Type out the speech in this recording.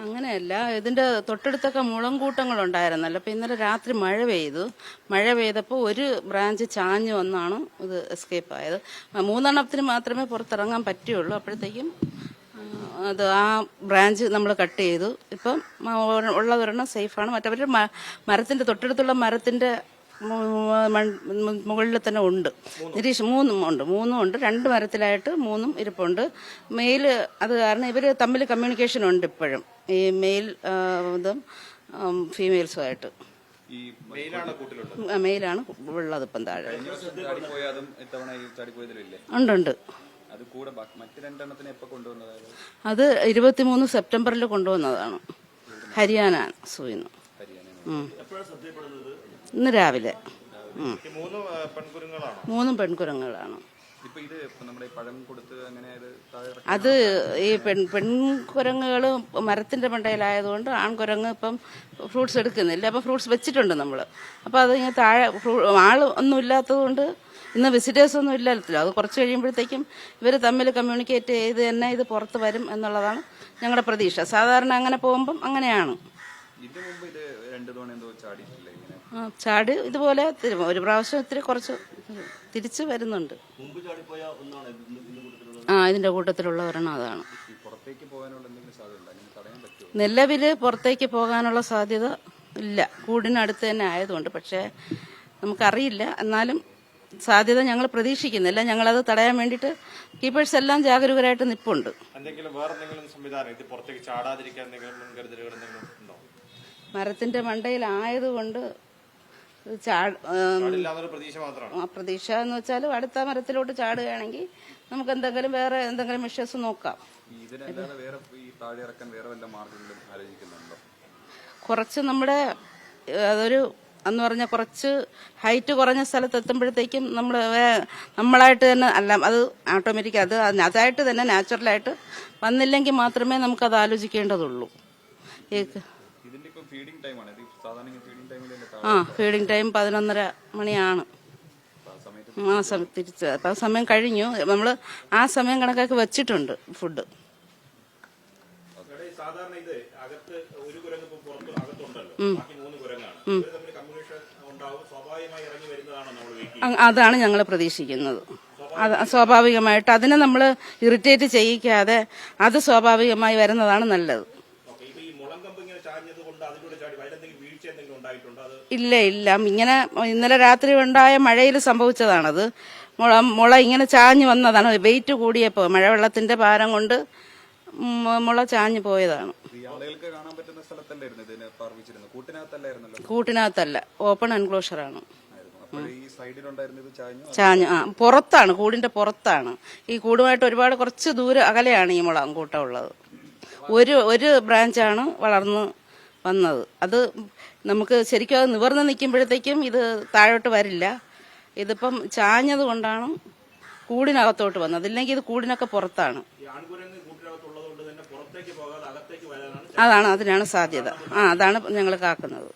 അങ്ങനെയല്ല, ഇതിന്റെ തൊട്ടടുത്തൊക്കെ മുളങ്കൂട്ടങ്ങളുണ്ടായിരുന്നല്ലോ. അപ്പൊ ഇന്നലെ രാത്രി മഴ പെയ്തപ്പോൾ ഒരു ബ്രാഞ്ച് ചാഞ്ഞു വന്നാണ് ഇത് എസ്കേപ്പ് ആയത്. 3 എണ്ണത്തിന് മാത്രമേ പുറത്തിറങ്ങാൻ പറ്റുള്ളൂ. അപ്പോഴത്തേക്കും അത് ആ ബ്രാഞ്ച് നമ്മൾ കട്ട് ചെയ്തു. ഇപ്പം ഉള്ളതൊരെണ്ണം സേഫാണ്. മറ്റവരുടെ മരത്തിന്റെ തൊട്ടടുത്തുള്ള മരത്തിന്റെ മുകളിൽ തന്നെ ഉണ്ട്. മൂന്നും ഉണ്ട്. 2 മരത്തിലായിട്ട് 3 ഇരിപ്പുണ്ട്. മെയിൽ അത് കാരണം ഇവർ തമ്മിൽ കമ്മ്യൂണിക്കേഷൻ ഉണ്ട് ഇപ്പോഴും, ഈ മെയിൽ ഇതും ഫീമെയിൽസുമായിട്ട്. മെയിലാണ് ഉള്ളത് ഇപ്പം താഴെ. ഉണ്ട്. അത് 23 സെപ്റ്റംബറിൽ കൊണ്ടുവന്നതാണ്, ഹരിയാന സൂയിന്ന്. ഇന്ന് രാവിലെ. 3 പെൺകുരങ്ങുകളാണ്. അത് ഈ പെൺകുരങ്ങുകൾ മരത്തിന്റെ മണ്ടയിലായതുകൊണ്ട് ആൺകുരങ്ങ് ഇപ്പം ഫ്രൂട്ട്സ് എടുക്കുന്നില്ല. അപ്പം ഫ്രൂട്ട്സ് വെച്ചിട്ടുണ്ട് നമ്മൾ. അപ്പം അത് ഇങ്ങനെ താഴെ ആൾ ഒന്നും ഇല്ലാത്തത് കൊണ്ട് ഇന്ന് വിസിറ്റേഴ്സ് ഒന്നും ഇല്ലല്ലോ. അത് കുറച്ച് കഴിയുമ്പോഴത്തേക്കും ഇവർ തമ്മിൽ കമ്മ്യൂണിക്കേറ്റ് ചെയ്ത് തന്നെ ഇത് പുറത്ത് വരും എന്നുള്ളതാണ് ഞങ്ങളുടെ പ്രതീക്ഷ. സാധാരണ അങ്ങനെ പോകുമ്പം അങ്ങനെയാണ്. ചാടി ഇതുപോലെ ഒരു പ്രാവശ്യം ഇത്തിരി കുറച്ച് തിരിച്ചു വരുന്നുണ്ട്. ഇതിന്റെ കൂട്ടത്തിലുള്ള ഒരെണ്ണം അതാണ്. നിലവില് പുറത്തേക്ക് പോകാനുള്ള സാധ്യത ഇല്ല, കൂടിനടുത്ത് തന്നെ ആയതുകൊണ്ട്. പക്ഷേ നമുക്കറിയില്ല, എന്നാലും സാധ്യത ഞങ്ങൾ പ്രതീക്ഷിക്കുന്നില്ല. ഞങ്ങളത് തടയാൻ വേണ്ടിയിട്ട് കീപ്പേഴ്സ് എല്ലാം ജാഗരൂകരായിട്ട് നിൽപ്പുണ്ട്. മരത്തിന്റെ മണ്ടയിലായതുകൊണ്ട് പ്രതീക്ഷ എന്ന് വെച്ചാൽ അടുത്ത മരത്തിലോട്ട് ചാടുകയാണെങ്കിൽ നമുക്ക് വേറെ എന്തെങ്കിലും മെഷേഴ്സ് നോക്കാം. കുറച്ച് നമ്മുടെ അതൊരു എന്ന് പറഞ്ഞാൽ കുറച്ച് ഹൈറ്റ് കുറഞ്ഞ സ്ഥലത്ത് എത്തുമ്പോഴത്തേക്കും നമ്മളായിട്ട് തന്നെ അല്ല, അത് ഓട്ടോമാറ്റിക് അതായിട്ട് തന്നെ നാച്ചുറലായിട്ട് വന്നില്ലെങ്കിൽ മാത്രമേ നമുക്കത് ആലോചിക്കേണ്ടതുള്ളൂ. ഫീഡിംഗ് ടൈം 11:30 മണിയാണ്. തിരിച്ച് അപ്പം സമയം കഴിഞ്ഞു. നമ്മൾ ആ സമയം കണക്കാക്കി വെച്ചിട്ടുണ്ട് ഫുഡ്. അതാണ് ഞങ്ങൾ പ്രതീക്ഷിക്കുന്നത്. അത് സ്വാഭാവികമായിട്ട് അതിനെ നമ്മൾ ഇറിറ്റേറ്റ് ചെയ്യിക്കാതെ അത് സ്വാഭാവികമായി വരുന്നതാണ് നല്ലത്. ഇല്ല, ഇങ്ങനെ ഇന്നലെ രാത്രി ഉണ്ടായ മഴയിൽ സംഭവിച്ചതാണത്. മുള ഇങ്ങനെ ചാഞ്ഞു വന്നതാണ്. വെയിറ്റ് കൂടിയപ്പോൾ മഴവെള്ളത്തിന്റെ ഭാരം കൊണ്ട് മുള ചാഞ്ഞു പോയതാണ്. കൂട്ടിനകത്തല്ല, ഓപ്പൺ എൻക്ലോഷറാണ്. ചാഞ്ഞു പുറത്താണ്, കൂടിന്റെ പുറത്താണ്. ഈ കൂടുമായിട്ട് ഒരുപാട് കുറച്ച് ദൂരം അകലെയാണ് ഈ മുള കൂട്ടം ഉള്ളത്. ഒരു ബ്രാഞ്ചാണ് വളർന്ന് വന്നത്. അത് നമുക്ക് ശരിക്കും അത് നിവർന്ന് നിൽക്കുമ്പോഴത്തേക്കും ഇത് താഴോട്ട് വരില്ല. ഇതിപ്പം ചാഞ്ഞത് കൊണ്ടാണ് കൂടിനകത്തോട്ട് വന്നത്. ഇല്ലെങ്കിൽ ഇത് കൂടിനൊക്കെ പുറത്താണ്. അതിനാണ് സാധ്യത. അതാണ് ഞങ്ങൾ കാക്കുന്നത്.